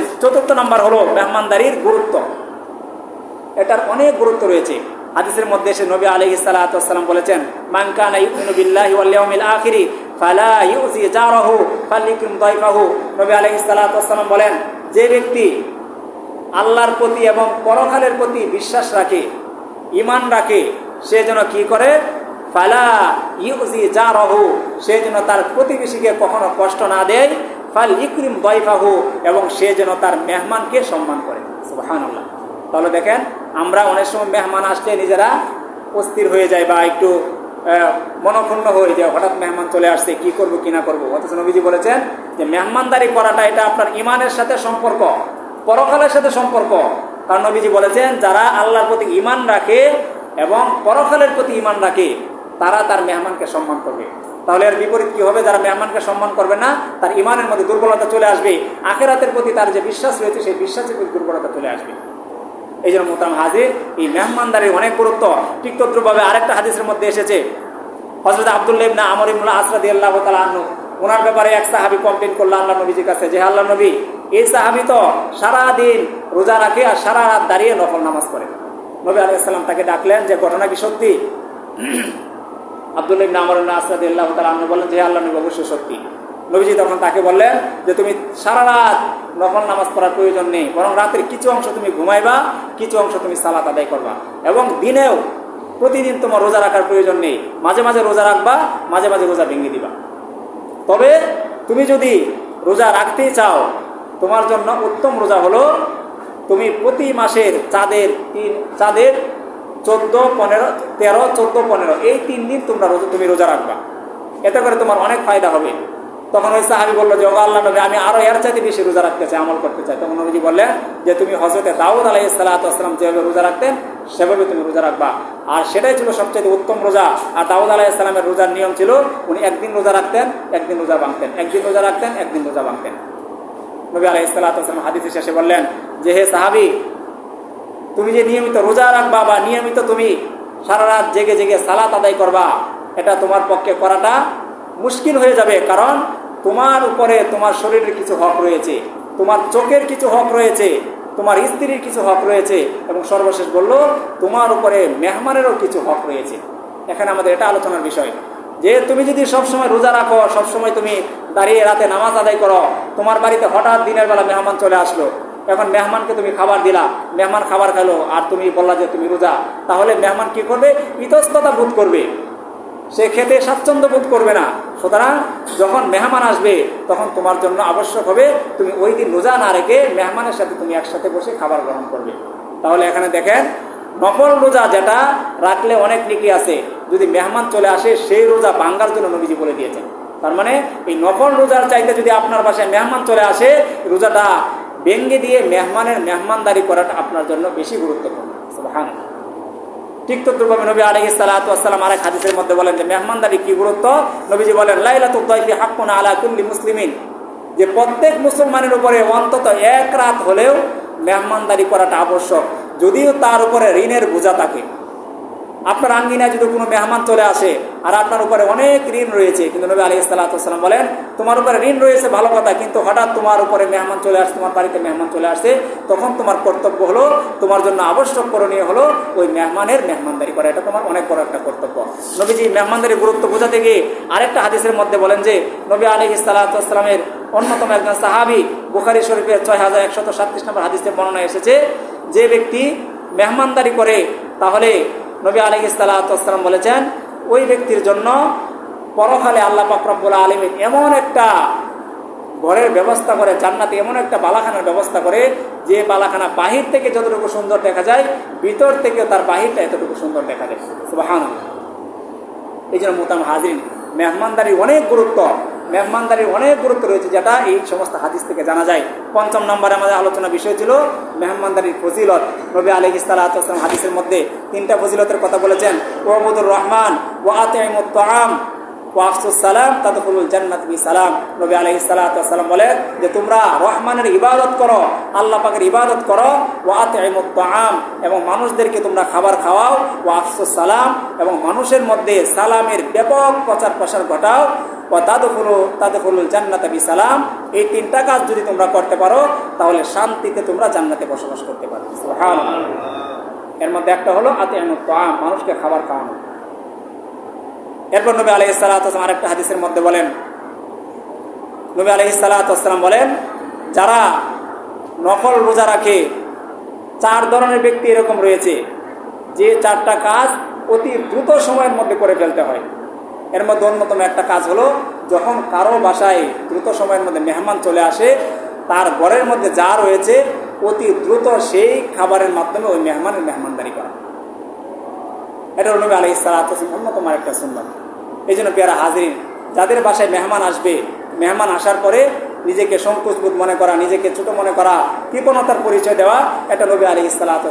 হাদিস। চতুর্থ নাম্বার হলো মেহমানদারির গুরুত্ব। এটার অনেক গুরুত্ব রয়েছে। হাদিসের মধ্যে এসে নবী আলাইহিস সালাতু ওয়াস সালাম বলেছেন, মান কানা ইউমিনু বিল্লাহি ওয়াল ইয়াউমিল আখির ফালা ইউজি জারাহু ফালিকুম দাইফাহু। নবী আলাইহিস সালাতু ওয়াস সালাম বলেন, যে ব্যক্তি আল্লাহর প্রতি এবং পরকালের প্রতি বিশ্বাস রাখে, ঈমান রাখে, সে যেন কি করে, ফালা ইউজি জারাহু, সে যেন তার প্রতিবেশীকে কখনো কষ্ট না দেয়, ফাল ইকরিম দাইফাহু, এবং সে যেন তার মেহমানকে সম্মান করে। সুবহানাল্লাহ। তাহলে দেখেন, আমরা অনেক সময় মেহমান আসলে নিজেরা অস্থির হয়ে যায় বা একটু মনক্ষুণ্ণ হয়ে যায়, হঠাৎ মেহমান চলে আসছে, কি করব কি না করবো। অথচ নবীজি বলেছেন যে মেহমানদারি করাটা এটা আপনার ঈমানের সাথে সম্পর্ক, পরকালের সাথে সম্পর্ক। কারণ নবীজি বলেছেন, যারা আল্লাহর প্রতি ঈমান রাখে এবং পরকালের প্রতি ঈমান রাখে, তারা তার মেহমানকে সম্মান করবে। তাহলে এর বিপরীত কি হবে? যারা মেহমানকে সম্মান করবে না, তার ঈমানের মধ্যে দুর্বলতা চলে আসবে, আখিরাতের প্রতি তার যে বিশ্বাস রয়েছে সেই বিশ্বাসের প্রতি দুর্বলতা চলে আসবে। এই জন্য মোহতারাম হাজির, এই মেহমানদারির অনেক গুরুত্ব। ঠিক তদ্রুপভাবে আরেকটা হাদিসের মধ্যে এসেছে, হযরত আব্দুল্লাহ ইবনে আমর ইবনে আস রাদিয়াল্লাহু তাআলা আনহু, ওনার ব্যাপারে এক সাহাবী কমপ্লেইন করল আল্লাহ নবীজির কাছে যে, আল্লাহ নবী, এই সাহাবী তো সারাদিন রোজা রাখে আর সারা রাত দাঁড়িয়ে নফল নামাজ পড়ে। নবী আলাইহিস সালাম তাকে ডাকলেন যে, ঘটনা কি সত্যি? আব্দুল্লাহ ইবনে আমর ইবনে আস রাদিয়াল্লাহু তাআলা আনহু বললেন যে, আল্লাহ নবী, অবশ্যই সত্যি। নবীজি তখন তাকে বললেন যে, তুমি সারা রাত নফল নামাজ পড়ার প্রয়োজন নেই, বরং রাতের কিছু অংশ তুমি ঘুমাইবা, কিছু অংশ তুমি সালাত আদায় করবা, এবং দিনেও প্রতিদিন তোমার রোজা রাখার প্রয়োজন নেই, মাঝে মাঝে রোজা রাখবা, মাঝে মাঝে রোজা ভেঙে দিবা। তবে তুমি যদি রোজা রাখতেই চাও, তোমার জন্য উত্তম রোজা হলো তুমি প্রতি মাসের চাঁদের 14, 15, 13, 14, 15 এই 3 দিন তুমি রোজা রাখবা। এতে করে তোমার অনেক ফায়দা হবে। তখন ওই সাহাবী বলল যে, ও আল্লাহ নবী, আমি আরো এর চাইতে বেশি রোজা রাখতে চাই, আমল করতে চাই। তখন নবীজি বললেন যে, তুমি হযরতে দাউদ আলাইহিস সালাতু ওয়াস সালাম যেভাবে রোজা রাখতেন সেভাবে তুমি রোজা রাখবা, আর সেটাই ছিল সবচেয়ে উত্তম রোজা। আর দাউদ আলাইহিস সালামের রোজার নিয়ম ছিল, উনি একদিন রোজা রাখতেন, একদিন রোজা ভাঙতেন, একদিন রোজা রাখতেন, একদিন রোজা ভাঙতেন। নবী আলাইহিস সালাতু ওয়াস সালাম হাদিসের শেষে বললেন যে, হে সাহাবী, তুমি যে নিয়মিত রোজা রাখবা বা নিয়মিত তুমি সারা রাত জেগে জেগে সালাত আদায় করবা, এটা তোমার পক্ষে করাটা মুশকিল হয়ে যাবে। কারণ তোমার উপরে তোমার শরীরের কিছু হক রয়েছে, তোমার চোখের কিছু হক রয়েছে, তোমার স্ত্রীর কিছু হক রয়েছে, এবং সর্বশেষ বলল তোমার উপরে মেহমানেরও কিছু হক রয়েছে। এখানে আমাদের এটা আলোচনার বিষয় যে, তুমি যদি সবসময় রোজা রাখো, সবসময় তুমি দাঁড়িয়ে রাতে নামাজ আদায় করো, তোমার বাড়িতে হঠাৎ দিনের বেলা মেহমান চলে আসলো, এখন মেহমানকে তুমি খাবার দিলা, মেহমান খাবার খেলো, আর তুমি বললা যে তুমি রোজা, তাহলে মেহমান কি করবে? ইতস্ততা বোধ করবে, সে খেতে স্বাচ্ছন্দ্য বোধ করবে না। সুতরাং যখন মেহমান আসবে তখন তোমার জন্য আবশ্যক হবে তুমি ওই দিন রোজা না রেখে মেহমানের সাথে তুমি একসাথে বসে খাবার গ্রহণ করবে। তাহলে এখানে দেখেন, নফল রোজা যেটা রাখলে অনেক নেকি আছে, যদি মেহমান চলে আসে সেই রোজা ভাঙ্গার জন্য নবীজি বলে দিয়েছেন। তার মানে এই নফল রোজার চাইতে যদি আপনার বাসায় মেহমান চলে আসে, রোজাটা ভেঙে দিয়ে মেহমানের মেহমানদারি করাটা আপনার জন্য বেশি গুরুত্বপূর্ণ। সুবহানাল্লাহ। ঠিক তদ্রুপভাবে নবী আলাইহিস সালাতু ওয়াস সালাম আরেক হাদিসের মধ্যে বলেন যে, মেহমানদারি কি গুরুত্ব। নবীজি বলেন, লাইলাতুদ দাইফি হাক্কুন আলা কুল্লি মুসলিমিন, যে প্রত্যেক মুসলমানের উপরে অন্তত এক রাত হলেও মেহমানদারি করাটা আবশ্যক, যদিও তার উপরে ঋণের বোঝা থাকে। আপনার আঙ্গিনায় যদি কোনো মেহমান চলে আসে আর আপনার উপরে অনেক ঋণ রয়েছে, কিন্তু নবী আলাইহিস সালাতু ওয়াস সালাম বলেন, তোমার উপরে ঋণ রয়েছে ভালো কথা, কিন্তু হঠাৎ তোমার উপরে মেহমান চলে আসছে, তোমার বাড়িতে মেহমান চলে আসছে, তখন তোমার কর্তব্য হলো, তোমার জন্য আবশ্যক করণীয় হলো ওই মেহমানের মেহমানদারি করা। এটা তোমার অনেক বড় একটা কর্তব্য। নবীজি মেহমানদারির গুরুত্ব বোঝাতে গিয়ে আরেকটা হাদিসের মধ্যে বলেন যে, নবী আলাইহিস সালাতু ওয়াস সালামের অন্যতম একজন সাহাবী, বুখারী শরীফের 6137 নম্বর হাদিসে বর্ণনা এসেছে, যে ব্যক্তি মেহমানদারি করে তাহলে নবী আলাইহিস সালাতু ওয়াস সালাম বলেছেন, ওই ব্যক্তির জন্য পরকালে আল্লাহ পাক রব্বুল আলামিন এমন একটা ঘরের ব্যবস্থা করে, জান্নাতে এমন একটা বালাখানার ব্যবস্থা করে, যে বালাখানা বাহির থেকে যতটুকু সুন্দর দেখা যায়, ভিতর থেকেও তার বাহিরটা এতটুকু সুন্দর দেখা যায়। সুবহানাল্লাহ। এই জন্য মুহতারাম হাজিরিন, মেহমানদারির অনেক গুরুত্ব, মেহমানদারির অনেক গুরুত্ব রয়েছে, যেটা এই সমস্ত হাদিস থেকে জানা যায়। 5 নম্বরে আমাদের আলোচনা বিষয় ছিল মেহমানদারির ফজিলত। নবী আলাইহিস সালাতু ওয়াস সালাম হাদিসের মধ্যে 3টা ফজিলতের কথা বলেছেন। ওয়াবুদুর রহমান ওয়া আতিমুত তাআম ওয়াফসুস সালাম তাদখুলুল জান্নাত বিসালাম। নবী আলাইহিস সালাতু ওয়াস সালাম বলেন যে তোমরা রহমানের ইবাদত করো, আল্লাহ পাকের ইবাদত করো, ওয়া আতইমুত তাআম এবং মানুষদেরকে তোমরা খাবার খাওয়াও, ওয়াফসুস সালাম এবং মানুষের মধ্যে সালামের ব্যাপক প্রচার প্রসার ঘটাও, ওয়া তাদখুলুল জান্নাত বিসালাম। এই তিনটা কাজ যদি তোমরা করতে পারো তাহলে শান্তিতে তোমরা জান্নাতে বসবাস করতে পারবে। সুবহানাল্লাহ। এর মধ্যে একটা হলো আতইমুত তাআম, মানুষকে খাবার খাওয়ানো। এরপর নবী আলাইহিস সালাতু ওয়াস সালাম আরেকটা হাদিসের মধ্যে বলেন, নবী আলাইহিস সালাতু ওয়াস সালাম বলেন যারা নফল রোজা রাখে, 4 ধরনের ব্যক্তি এরকম রয়েছে যে 4টা কাজ অতি দ্রুত সময়ের মধ্যে করে ফেলতে হয়। এর মধ্যে অন্যতম একটা কাজ হলো যখন কারো বাসায় দ্রুত সময়ের মধ্যে মেহমান চলে আসে, তার ঘরের মধ্যে যা রয়েছে অতি দ্রুত সেই খাবারের মাধ্যমে ওই মেহমানের মেহমানদারি করা। এটা নবী আলাইহিস সালাতু ওয়াস সালাম অন্যতম একটা সুন্নাত। এই জন্য পেয়ারা হাজিরিন, যাদের বাসায় মেহমান আসবে, মেহমান আসার পরে নিজেকে সংকোচবোধ মনে করা, নিজেকে ছোট মনে করা, কৃপণতার পরিচয় দেওয়া, এটা নবী আলাইহিস সালাতু ওয়াস সালাম